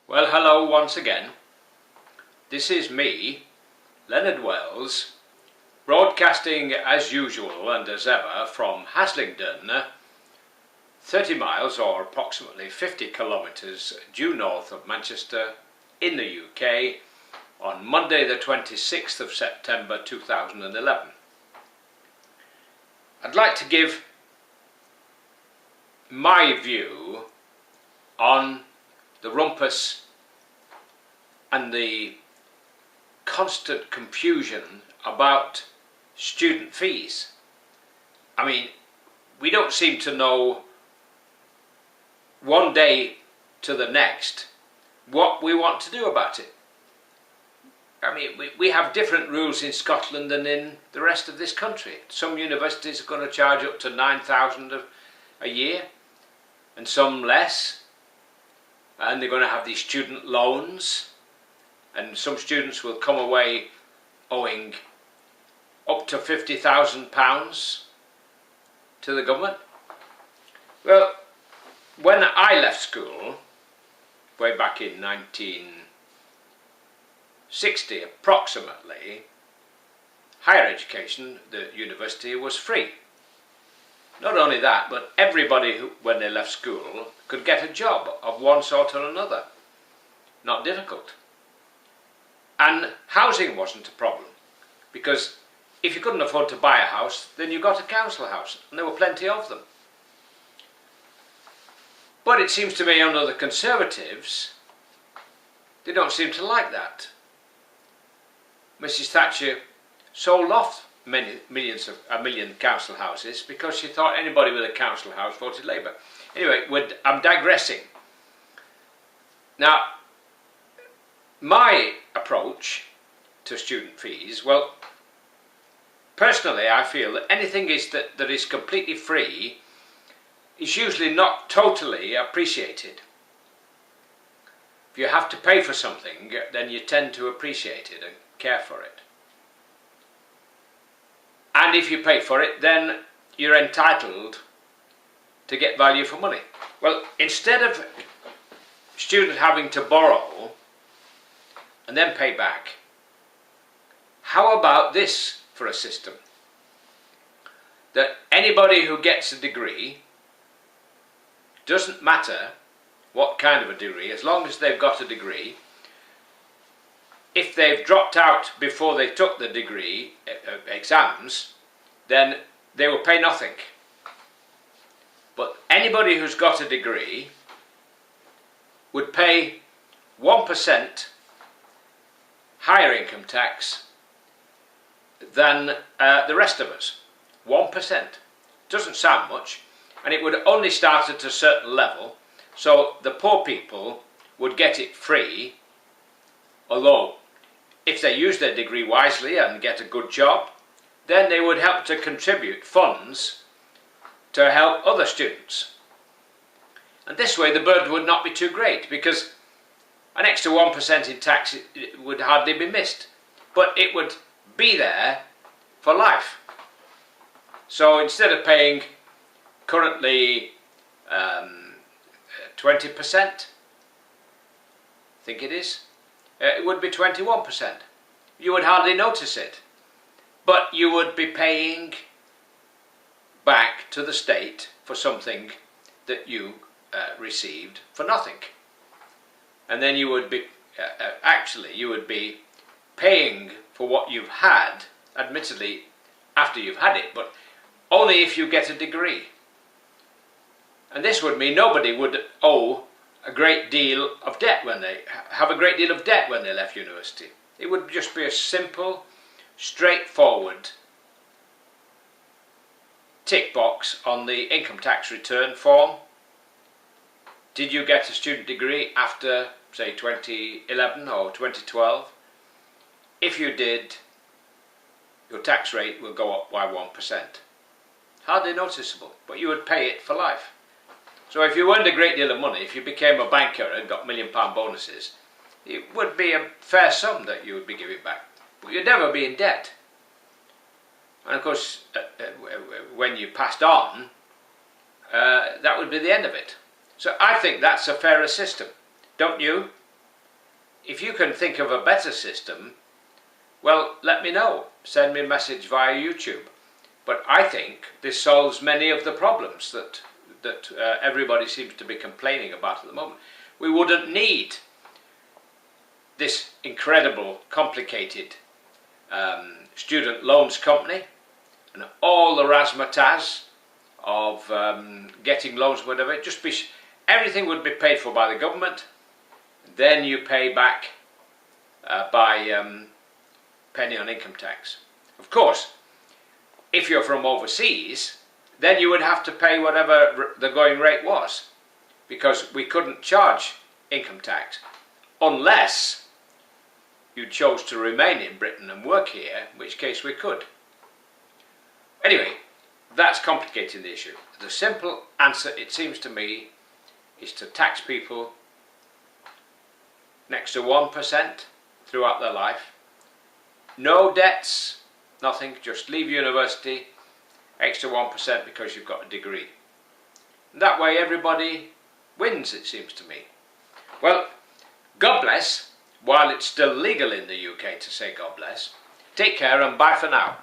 Well, hello once again. This is me, Leonard Wells, broadcasting as usual and as ever from HASLINGDEN, 30 miles or approximately 50 kilometres due north of Manchester in the UK on Monday the 26th of September 2011. I'd like to give my view on the rumpus and the constant confusion about student fees. I mean, we don't seem to know one day to the next what we want to do about it. I mean, we have different rules in Scotland than in the rest of this country. Some universities are going to charge up to 9,000 a year and some less. And they're going to have these student loans, and some students will come away owing up to £50,000 to the government. Well, when I left school, way back in 1960 approximately, higher education, the university, was free. Not only that, but everybody who, when they left school, could get a job of one sort or another. Not difficult. And housing wasn't a problem, because if you couldn't afford to buy a house, then you got a council house, and there were plenty of them. But it seems to me under the Conservatives, they don't seem to like that. Mrs. Thatcher sold off a million council houses because she thought anybody with a council house voted Labour. Anyway, I'm digressing. Now, my approach to student fees, well, personally I feel that anything that is completely free is usually not totally appreciated. If you have to pay for something, then you tend to appreciate it and care for it. And if you pay for it, then you're entitled to get value for money. Well, instead of students having to borrow and then pay back, how about this for a system? That anybody who gets a degree, doesn't matter what kind of a degree, as long as they've got a degree, if they've dropped out before they took the degree exams, then they will pay nothing. But anybody who's got a degree would pay 1% higher income tax than the rest of us. 1%. Doesn't sound much, and it would only start at a certain level, so the poor people would get it free, although if they use their degree wisely and get a good job, then they would help to contribute funds to help other students. And this way the burden would not be too great, because an extra 1% in tax would hardly be missed, but it would be there for life. So instead of paying currently 20%, I think it is, it would be 21%. You would hardly notice it, but you would be paying back to the state for something that you received for nothing. And then you would be, you would be paying for what you've had, admittedly after you've had it, but only if you get a degree. And this would mean nobody would owe a great deal of debt when they have a great deal of debt when they left university. It would just be a simple, straightforward tick box on the income tax return form. Did you get a student degree after, say, 2011 or 2012? If you did, your tax rate will go up by 1%. Hardly noticeable, but you would pay it for life. So if you earned a great deal of money, if you became a banker and got £1 million bonuses, it would be a fair sum that you would be giving back. But you'd never be in debt. And of course, when you passed on, that would be the end of it. So I think that's a fairer system, don't you? if you can think of a better system, well, let me know. Send me a message via YouTube. But I think this solves many of the problems that everybody seems to be complaining about at the moment. We wouldn't need this incredible, complicated student loans company and all the razzmatazz of getting loans, whatever. Everything would be paid for by the government. Then you pay back by penny on income tax. Of course, if you're from overseas, then you would have to pay whatever the going rate was, because we couldn't charge income tax unless you chose to remain in Britain and work here, in which case we could. Anyway, that's complicating the issue. The simple answer, it seems to me, is to tax people next to 1% throughout their life. No debts, nothing, just leave university, extra 1% because you've got a degree. And that way everybody wins, it seems to me. Well, God bless, while it's still legal in the UK to say God bless. Take care and bye for now.